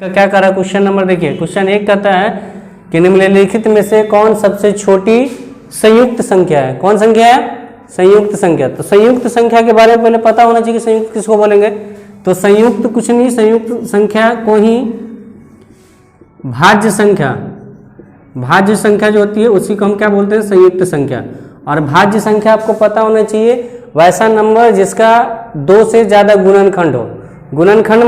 क्या कर रहा है क्वेश्चन नंबर देखिए। क्वेश्चन 1 कहता है कि निम्नलिखित में से कौन सबसे छोटी संयुक्त संख्या है। कौन संख्या है? संयुक्त संख्या। तो संयुक्त संख्या के बारे में पहले पता होना चाहिए कि संयुक्त किसको बोलेंगे। तो संयुक्त कुछ नहीं, संयुक्त संख्या को ही भाज्य संख्या, भाज्य संख्या जो होती है उसी को हम क्या बोलते हैं? संयुक्त संख्या। और भाज्य संख्या आपको पता होना चाहिए वैसा नंबर जिसका 2 से ज़्यादा गुणनखंड हो। गुणनखंड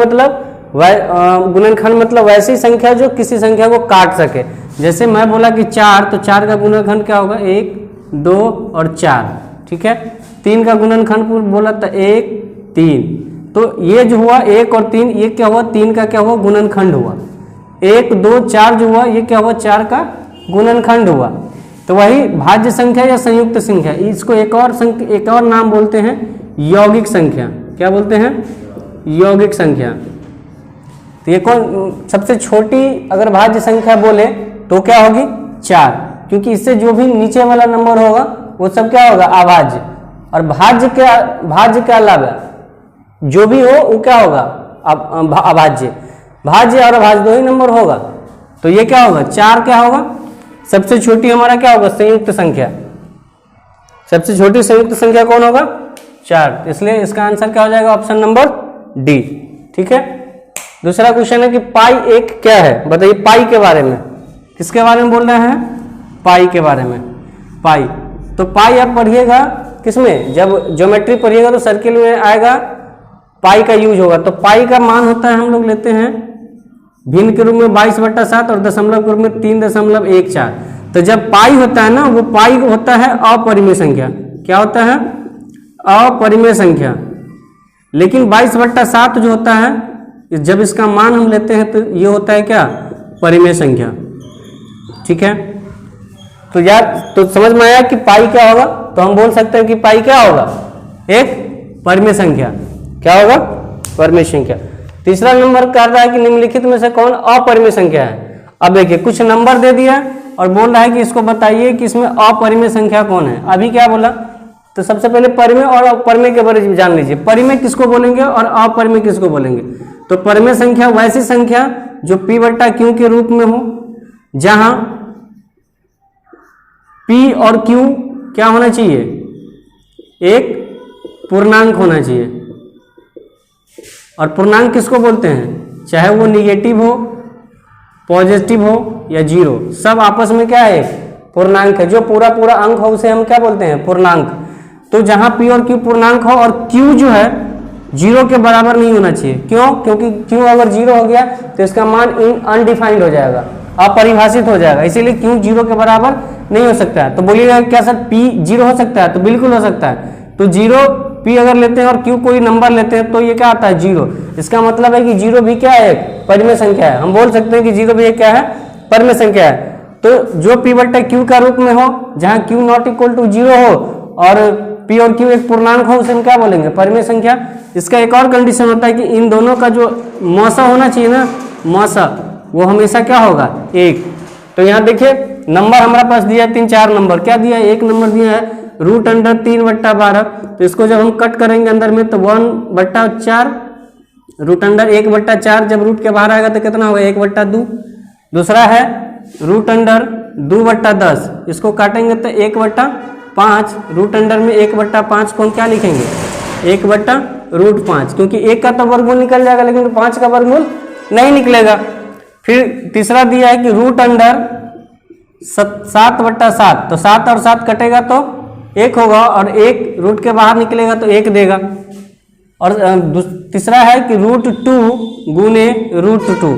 मतलब वैसी संख्या जो किसी संख्या को काट सके। जैसे मैं बोला कि 4, तो 4 का गुणनखंड क्या होगा? 1, 2 और 4, ठीक है। 3 का गुणनखंड बोला था 1, 3, तो ये जो हुआ 1 और 3, ये क्या हुआ? 3 का क्या हुआ? गुणनखंड हुआ। 1, 2, 4 जो हुआ ये क्या हुआ? 4 का गुणनखंड हुआ। तो वही भाज्य संख्या या संयुक्त संख्या, इसको एक और नाम बोलते हैं यौगिक संख्या। क्या बोलते हैं? यौगिक संख्या। तो ये कौन सबसे छोटी अगर भाज्य संख्या बोले तो क्या होगी? 4, क्योंकि इससे जो भी नीचे वाला नंबर होगा वो सब क्या होगा? अभाज्य। और भाज्य के अलावा जो भी हो वो क्या होगा? अभाज्य। भाज्य और अभाज्य 2 ही नंबर होगा। तो ये क्या होगा? 4 क्या होगा? सबसे छोटी हमारा क्या होगा? संयुक्त संख्या। सबसे छोटी संयुक्त संख्या कौन होगा? 4। इसलिए इसका आंसर क्या हो जाएगा? ऑप्शन नंबर डी, ठीक है। दूसरा क्वेश्चन है कि पाई 1 क्या है? बताइए पाई के बारे में। किसके बारे में बोल रहे हैं? पाई के बारे में। पाई, तो पाई आप पढ़िएगा किसमें? जब ज्योमेट्री पढ़िएगा तो सर्किल में आएगा पाई का यूज होगा। तो पाई का मान होता है, हम लोग लेते हैं भिन्न के रूप में 22/7 और दशमलव के रूप में 3.14। तो जब पाई होता है ना, वो पाई होता है अपरिमेय संख्या। क्या होता है? अपरिमेय संख्या। लेकिन 22/7 जो होता है, जब इसका मान हम लेते हैं तो ये होता है क्या? परिमेय संख्या, ठीक है। तो यार तो समझ में आया कि पाई क्या होगा? तो हम बोल सकते हैं कि पाई क्या होगा? एक परिमेय संख्या। क्या होगा? परिमेय संख्या। तीसरा नंबर कर रहा है कि निम्नलिखित में से कौन अपरिमेय संख्या है। अब देखिए कुछ नंबर दे दिया और बोल रहा है कि इसको बताइए कि इसमें अपरिमेय संख्या कौन है। अभी क्या बोला? तो सबसे पहले परिमेय और अपरिमेय के बारे में जान लीजिए। परिमेय किसको बोलेंगे और अपरिमेय किसको बोलेंगे? तो परिमेय संख्या वैसी संख्या जो P/Q के रूप में हो, जहां P और Q क्या होना चाहिए? एक पूर्णांक होना चाहिए। और पूर्णांक किसको बोलते हैं? चाहे वो निगेटिव हो, पॉजिटिव हो या 0, सब आपस में क्या है? पूर्णांक है। जो पूरा अंक हो उसे हम क्या बोलते हैं? पूर्णांक। तो जहां P और Q पूर्णांक हो और Q जो है 0 के बराबर नहीं होना चाहिए। क्यों? क्योंकि Q अगर 0 हो गया तो इसका मान अनडिफाइंड हो जाएगा, अपरिभाषित हो जाएगा। इसीलिए Q 0 के बराबर नहीं हो सकता है। तो बोलिएगा क्या सर P 0 हो सकता है? तो बिल्कुल हो सकता है। तो 0 P अगर लेते हैं और Q कोई नंबर लेते हैं तो ये क्या आता है? 0। इसका मतलब है कि 0 भी क्या है? परिमेय संख्या है। हम बोल सकते हैं कि 0 भी एक क्या है? परिमेय संख्या है। तो जो P/Q का रूप में हो, जहां Q ≠ 0 हो और P और Q एक पूर्णांक हो, उसे हम क्या बोलेंगे? परिमेय संख्या। इसका एक और कंडीशन होता है कि इन दोनों का जो मौसा होना चाहिए ना, मौसा, वो हमेशा क्या होगा? 1। तो यहाँ देखिए नंबर हमारे पास दिया 3-4 नंबर। क्या दिया? एक नंबर दिया है √3/12। तो इसको जब हम कट करेंगे अंदर में तो 1/4 √1/4। जब रूट के बाहर आएगा तो कितना होगा? 1/2। दूसरा है √2/10। इसको काटेंगे तो 1/5। √में 1/5 को हम क्या लिखेंगे? 1/√5, क्योंकि 1 का तो वर्गमूल निकल जाएगा लेकिन 5 का वर्गमूल नहीं निकलेगा। फिर तीसरा दिया है कि √7/7। तो 7 और 7 कटेगा तो 1 होगा और 1 रूट के बाहर निकलेगा तो 1 देगा। और तीसरा है कि √2 गुने √2।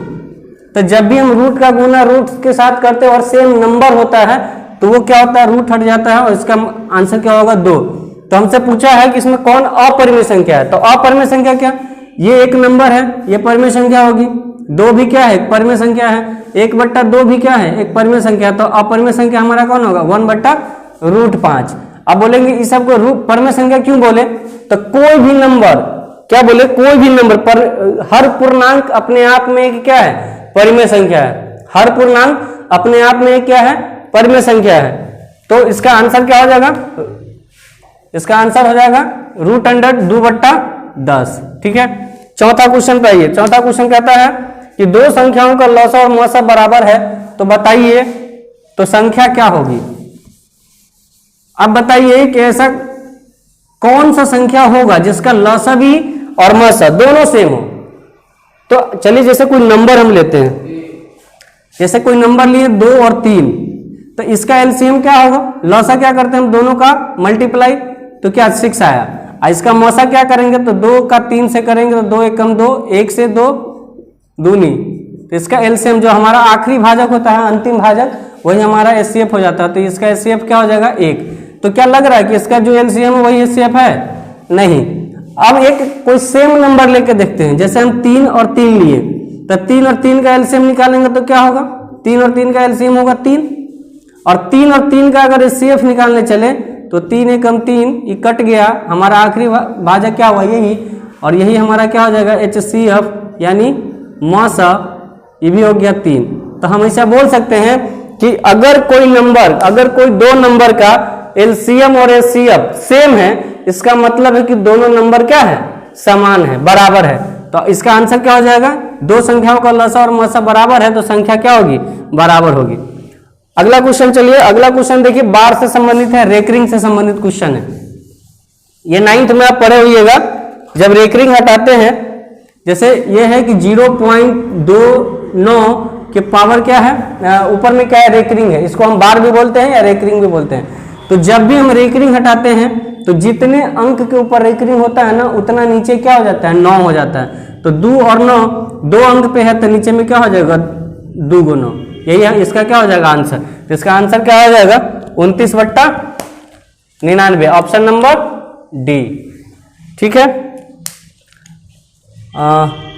तो जब भी हम रूट का गुना रूट के साथ करते हैं और सेम नंबर होता है तो वो क्या होता है? रूट हट जाता है और इसका आंसर क्या होगा? 2। तो हमसे पूछा है कि इसमें कौन अपरिमेय संख्या है। तो अपरिमेय संख्या क्या? ये एक नंबर है, ये परिमेय संख्या होगी। 2 भी क्या है? परिमेय संख्या है। 1/2 भी क्या है? एक परिमेय संख्या। तो अपरिमेय संख्या हमारा कौन होगा? 1/√5। अब बोलेंगे इस सबको परिमेय संख्या क्यों बोले? तो कोई भी नंबर, क्या बोले? कोई भी नंबर पर हर पूर्णांक अपने आप में एक क्या है? परिमेय संख्या है। हर पूर्णांक अपने आप में एक क्या है? परिमेय संख्या है। तो इसका आंसर क्या हो जाएगा? इसका आंसर हो जाएगा √2/10, ठीक है। चौथा क्वेश्चन पे आइए। चौथा क्वेश्चन कहता है कि दो संख्याओं का लसा और मसा बराबर है, तो बताइए तो संख्या क्या होगी। अब बताइए कि ऐसा कौन सा संख्या होगा जिसका लसा भी और मसा दोनों सेम हो। तो चलिए जैसे कोई नंबर हम लेते हैं, जैसे कोई नंबर लिए 2 और 3, तो इसका एलसीएम क्या होगा, लसा क्या करते हैं हम दोनों का मल्टीप्लाई, तो क्या 6 आया। इसका मसा क्या करेंगे, तो 2 का 3 से करेंगे तो 2 1 कम 2, 1 से 2 दूनी, तो इसका एलसीएम जो हमारा आखिरी भाजक होता है, अंतिम भाजक, वही हमारा एचसीएफ हो जाता है। तो इसका एचसीएफ क्या हो जाएगा 1। तो क्या लग रहा है कि इसका जो एलसीएम है वही एचसीएफ है, नहीं। अब एक कोई सेम नंबर लेके देखते हैं, जैसे हम 3 और 3 लिए, तो 3 और 3 का एलसीएम निकालेंगे तो क्या होगा, 3 और 3 का एलसीएम होगा 3, और 3 और 3 का अगर एचसीएफ निकालने चले तो 3 1 कम 3, ये कट गया, हमारा आखिरी भाजक क्या हुआ यही, और यही हमारा क्या हो जाएगा एचसीएफ यानी मसा, ये भी हो गया 3। तो हम ऐसा बोल सकते हैं कि अगर कोई नंबर, अगर कोई दो नंबर का एलसीएम और एचसीएफ सेम है, इसका मतलब है कि दोनों नंबर क्या है, समान है, बराबर है। तो इसका आंसर क्या हो जाएगा, दो संख्याओं का लसा और मसा बराबर है तो संख्या क्या होगी, बराबर होगी। अगला क्वेश्चन चलिए, अगला क्वेश्चन देखिए बार से संबंधित है, रेकरिंग से संबंधित क्वेश्चन है। ये 9th में आप पढ़े होइएगा, जब रेकरिंग हटाते हैं, जैसे ये है कि 0.29 के पावर क्या है, ऊपर में क्या है, रेकरिंग है, इसको हम बार भी बोलते हैं या रेकरिंग भी बोलते हैं। तो जब भी हम रेकरिंग हटाते हैं तो जितने अंक के ऊपर रेकरिंग होता है ना, उतना नीचे क्या हो जाता है, 9 हो जाता है। तो 2 और 9 दो अंक पे है, तो नीचे में क्या हो जाएगा, 2 × 9, यही है इसका क्या हो जाएगा आंसर। तो इसका आंसर क्या हो जाएगा 29/99, ऑप्शन नंबर डी। ठीक है।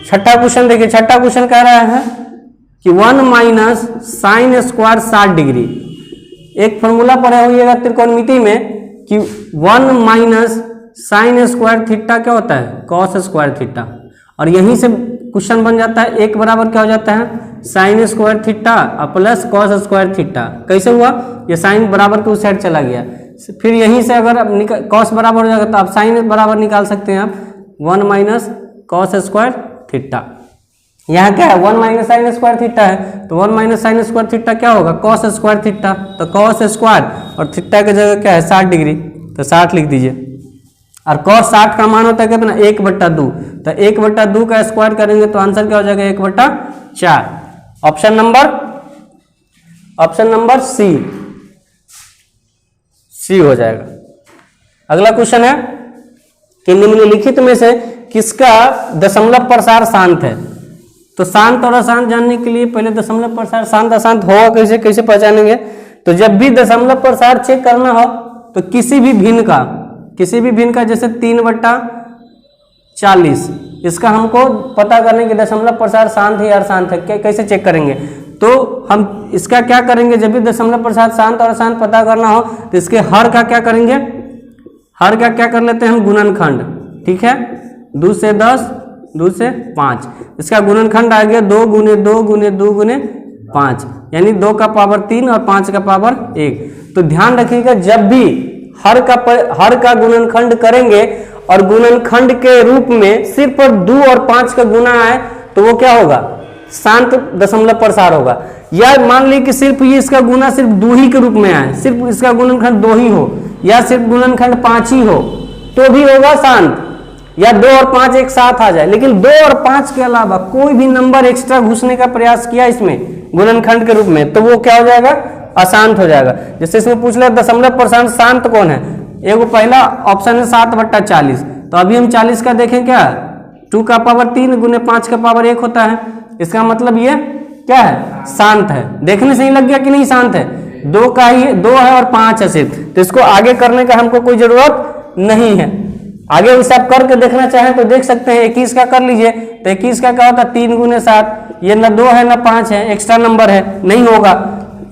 छठा क्वेश्चन देखिए, छठा क्वेश्चन कह रहा है कि 1 माइनस साइन स्क्वायर 60 डिग्री। एक फॉर्मूला पढ़े होइएगा त्रिकोणमिति में कि 1 माइनस साइन स्क्वायर थीटा क्या होता है, कॉस स्क्वायर थीटा, और यहीं से क्वेश्चन बन जाता है 1 बराबर क्या हो जाता है, sine square theta plus cos square theta. कैसे हुआ, ये साइन बराबर के उस साइड चला गया, फिर यहीं से अगर अब कॉस बराबर हो जाएगा तो आप साइन बराबर निकाल सकते हैं आप, 1 माइनस कॉस स्क्वायर थीटा। यहाँ क्या है, 1 माइनस साइन स्क्वायर थीटा है, तो 1 माइनस साइन स्क्वायर थीटा क्या होगा, कॉस स्क्वायर थीटा। तो कॉस स्क्वायर और थीटा की जगह क्या है 60 डिग्री, तो 60 लिख दीजिए। और कॉस 60 का मान होता है कितना, 1/2, तो 1/2 का स्क्वायर करेंगे तो आंसर क्या हो जाएगा 1/4। ऑप्शन नंबर सी हो जाएगा। अगला क्वेश्चन है कि निम्नलिखित में से किसका दशमलव प्रसार शांत है। तो शांत और अशांत जानने के लिए पहले दशमलव प्रसार शांत अशांत होगा कैसे पहचानेंगे। तो जब भी दशमलव प्रसार चेक करना हो तो किसी भी भिन्न का जैसे 3/40, इसका हमको पता करने के दशमलव प्रसार शांत है या अशांत है, कैसे चेक करेंगे। तो हम इसका क्या करेंगे, जब भी दशमलव प्रसार शांत और अशांत पता करना हो तो इसके हर का क्या करेंगे, हर का क्या कर लेते हैं हम, गुणनखंड। ठीक है, 2 से 10, 2 से 5, इसका गुणनखंड आ गया 2 × 2 × 2 × 5, यानी 2 का पावर 3 और 5 का पावर 1। तो ध्यान रखिएगा जब भी हर का गुणनखंड करेंगे और गुणनखंड के रूप में सिर्फ 2 और 5 का गुना आए तो वो क्या होगा, शांत दशमलव प्रसार होगा। या मान ली कि सिर्फ ये इसका गुना सिर्फ 2 ही के रूप में आए, सिर्फ इसका गुणनखंड 2 ही हो, या सिर्फ गुणनखंड 5 ही हो तो भी होगा शांत, या 2 और 5 एक साथ आ जाए। लेकिन 2 और 5 के अलावा कोई भी नंबर एक्स्ट्रा घुसने का प्रयास किया इसमें गुणनखंड के रूप में तो वो क्या हो जाएगा, अशांत हो जाएगा। जैसे इसमें पूछ ले दशमलव प्रसार शांत कौन है, एगो पहला ऑप्शन है 7/40, तो अभी हम 40 का देखें क्या, 2 का पावर 3 × 5 का पावर 1 होता है, इसका मतलब ये क्या है, शांत है। देखने से ही लग गया कि नहीं शांत है, 2 का ही 2 है और 5 है सिर्फ, तो इसको आगे करने का हमको कोई जरूरत नहीं है। आगे हिसाब करके देखना चाहें तो देख सकते हैं, 21 का कर लीजिए, तो 21 का क्या होता है 3 × 7, ये न 2 है न 5 है, एक्स्ट्रा नंबर है, नहीं होगा।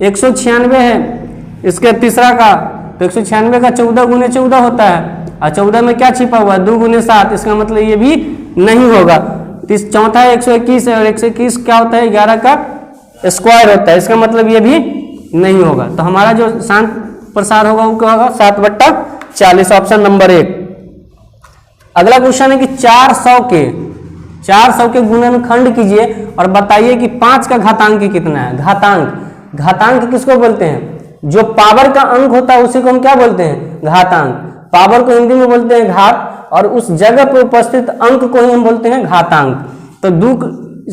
196 है इसके तीसरा का, तो 196 का 14 × 14 होता है, और 14 में क्या छिपा हुआ है 2 × 7, इसका मतलब ये भी नहीं होगा। चौथा है 121 है, और 121 क्या होता है 11 का स्क्वायर होता है, इसका मतलब ये भी नहीं होगा। तो हमारा जो शांत प्रसार होगा वो क्या होगा 7/40, ऑप्शन नंबर 1। अगला क्वेश्चन है कि 400 के 400 के गुणनखंड कीजिए और बताइए कि 5 का घातांक कितना है। घातांक, घातांक किसको बोलते हैं? जो पावर का अंक होता है उसी को हम क्या बोलते हैं? घातांक। पावर को हिंदी में बोलते हैं घात और उस जगह पर उपस्थित अंक को ही हम बोलते हैं घातांक। तो 2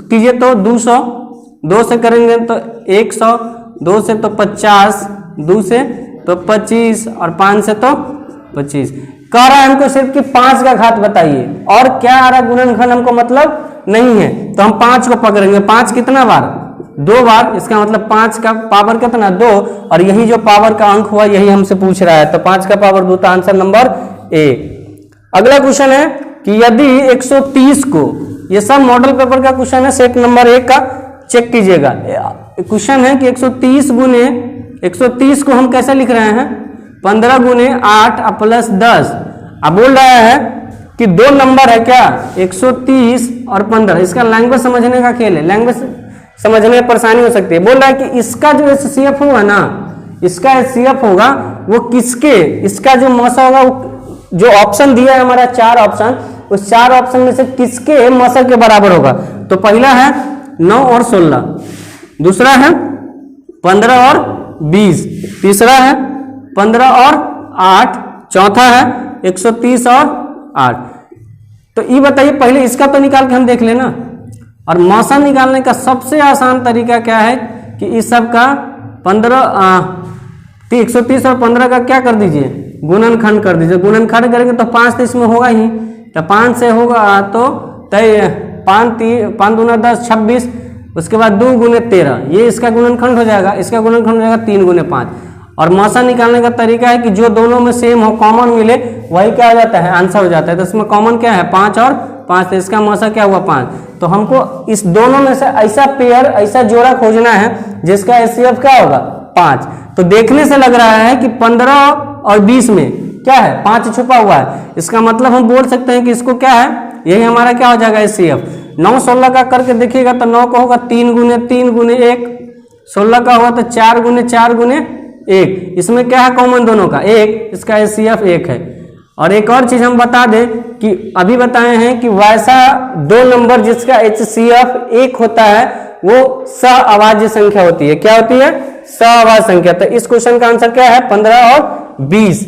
कीजिए तो 200, 2 से करेंगे तो 100, 2 से तो 50, 2 से तो 25 और 5 से तो 25। कह रहा है हमको सिर्फ कि 5 का घात बताइए और क्या आ रहा गुणनखंड हमको मतलब नहीं है, तो हम 5 को पकड़ेंगे। 5 कितना बार? 2 बार। इसका मतलब 5 का पावर कितना? 2। और यही जो पावर का अंक हुआ यही हमसे पूछ रहा है, तो 5 का पावर 2, तो आंसर नंबर ए। अगला क्वेश्चन है कि यदि 130 को, ये सब मॉडल पेपर का क्वेश्चन है, सेट नंबर 1 का चेक कीजिएगा। क्वेश्चन है कि 130 गुने 130 को हम कैसे लिख रहे हैं? 15 गुने 8 प्लस 10। अब बोल रहा है कि 2 नंबर है क्या? 130 और 15। इसका लैंग्वेज समझने का खेल है, लैंग्वेज समझने में परेशानी हो सकती है। बोल रहा है कि इसका जो एचसीएफ होगा ना, इसका एचसीएफ होगा वो किसके, इसका जो मौसा होगा वो जो ऑप्शन दिया है हमारा 4 ऑप्शन, उस 4 ऑप्शन में से किसके मौसा के बराबर होगा। तो पहला है 9 और 16, दूसरा है 15 और 20, तीसरा है 15 और 8, चौथा है 130 और 8। तो ये बताइए पहले इसका तो निकाल के हम देख लेना। और मौसा निकालने का सबसे आसान तरीका क्या है कि इस सब का 130 और 15 का क्या कर दीजिए? गुणनखंड कर दीजिए। गुणनखंड करेंगे तो 5 तो इसमें होगा ही, तो 5 से होगा तो 5 दूना 10, 26, उसके बाद 2 गुने 13, ये इसका गुणनखंड हो जाएगा। इसका गुणनखंड हो जाएगा 3 गुने 5। और मौसा निकालने का तरीका है कि जो दोनों में सेम हो, कॉमन मिले, वही क्या हो जाता है? आंसर हो जाता है। तो इसमें कॉमन क्या है? 5 और 5, तो इसका मौसा क्या हुआ? 5। तो हमको इस दोनों में से ऐसा पेयर, ऐसा जोड़ा खोजना है जिसका एचसीएफ क्या होगा? 5। तो देखने से लग रहा है कि 15 और 20 में क्या है? 5 छुपा हुआ है। इसका मतलब हम बोल सकते हैं कि इसको क्या है, यही हमारा क्या हो जाएगा? एचसीएफ। 9 16 का करके देखिएगा तो 9 का होगा 3 गुने 3 गुने 1, 16 का होगा तो 4 गुने 4 गुने 1। इसमें क्या है कॉमन दोनों का? 1। इसका एचसीएफ 1 है। और एक और चीज हम बता दें कि अभी बताए हैं कि वैसा 2 नंबर जिसका एचसीएफ 1 होता है वो सहअभाज्य संख्या होती है। क्या होती है? सहअभाज्य संख्या। तो इस क्वेश्चन का आंसर क्या है? 15 और 20।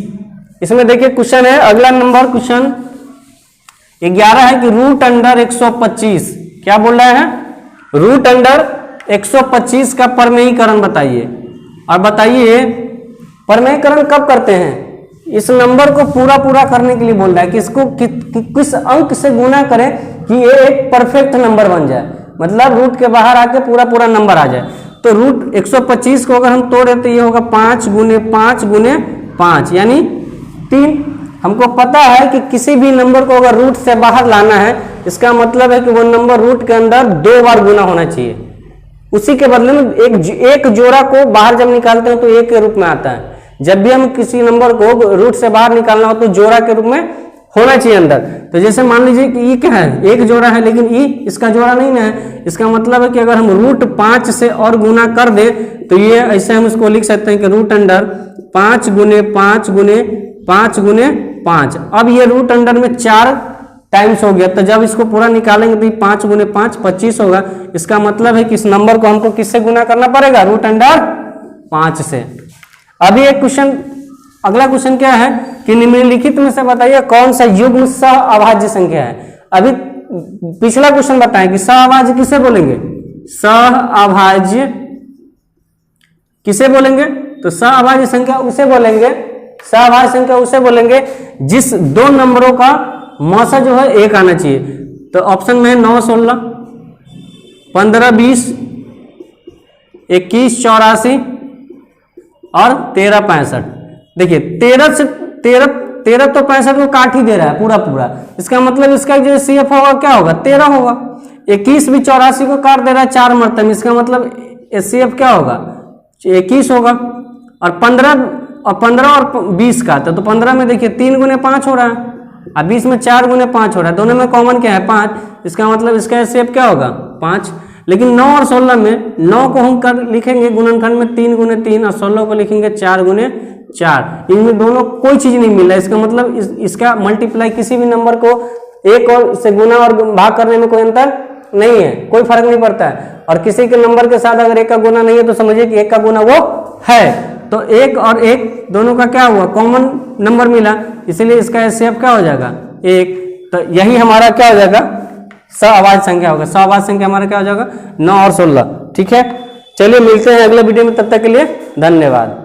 इसमें देखिए क्वेश्चन है अगला नंबर, क्वेश्चन 11 है कि रूट अंडर 125, क्या बोल रहे हैं? रूट अंडर 125 का परमेयीकरण बताइए। और बताइए परमेयीकरण कब करते हैं? इस नंबर को पूरा करने के लिए बोल रहा है कि इसको किस अंक से गुना करें कि ये एक परफेक्ट नंबर बन जाए, मतलब रूट के बाहर आके पूरा नंबर आ जाए। तो रूट 125 को अगर हम तोड़े तो ये होगा 5 गुने 5 गुने 5 यानी 3। हमको पता है कि किसी भी नंबर को अगर रूट से बाहर लाना है, इसका मतलब है कि वो नंबर रूट के अंदर 2 बार गुना होना चाहिए। उसी के बदले में एक जोड़ा को बाहर जब निकालते हैं तो 1 के रूप में आता है। जब भी हम किसी नंबर को रूट से बाहर निकालना हो तो जोड़ा के रूप में होना चाहिए अंदर। तो जैसे मान लीजिए कि ये क्या है? 1 जोड़ा है, लेकिन ये इसका जोड़ा नहीं है। इसका मतलब है कि अगर हम रूट 5 से और गुना कर दें तो ये ऐसे हम इसको लिख सकते हैं कि रूट अंडर 5 गुने 5 गुने 5 गुने 5। अब ये रूट अंडर में 4 टाइम्स हो गया, तो जब इसको पूरा निकालेंगे तो 5 गुने 5 25 होगा। इसका मतलब है कि इस नंबर को हमको किससे गुना करना पड़ेगा? रूट अंडर 5 से। अभी एक क्वेश्चन, अगला क्वेश्चन क्या है कि निम्नलिखित में से बताइए कौन सा युग्म सहअभाज्य संख्या है। अभी पिछला क्वेश्चन बताएं कि सहअभाज्य किसे बोलेंगे? सहअभाज्य किसे बोलेंगे? तो सहअभाज्य संख्या उसे बोलेंगे, सहअभाज्य संख्या उसे बोलेंगे जिस 2 नंबरों का मौसा जो है 1 आना चाहिए। तो ऑप्शन में 9 16, 15 20, 21 84 और 13 65। देखिए 13 से 13 तो 65 को काट ही दे रहा है पूरा। इसका मतलब इसका जो सीएफ होगा क्या होगा? 13 होगा। 21 भी 84 को काट दे रहा है 4 मरतब, इसका मतलब सीएफ क्या होगा? 21 होगा। और 15 और 20 का तो 15 में देखिए 3 गुने 5 हो रहा है, अब 20 में 4 गुने 5 हो रहा है। दोनों में कॉमन क्या है? 5। इसका मतलब इसका शेप क्या होगा? 5। लेकिन 9 और 16 में 9 को हम कर लिखेंगे गुणनखंड में 3 गुने 3 और 16 को लिखेंगे 4 गुने 4। इनमें दोनों कोई चीज नहीं मिल रहा है। इसका मतलब इसका मल्टीप्लाई किसी भी नंबर को एक और से गुना और भाग करने में कोई अंतर नहीं है, कोई फर्क नहीं पड़ता है। और किसी के नंबर के साथ अगर एक का गुना नहीं है तो समझिए कि एक का गुना वो है। तो एक और एक दोनों का क्या हुआ, कॉमन नंबर मिला, इसीलिए इसका एचसीएफ क्या हो जाएगा 1। तो यही हमारा क्या हो जाएगा, सअवाच्य संख्या होगा। सअवाच्य संख्या हमारा क्या हो जाएगा 9 और 16। ठीक है, चलिए मिलते हैं अगले वीडियो में, तब तक के लिए धन्यवाद।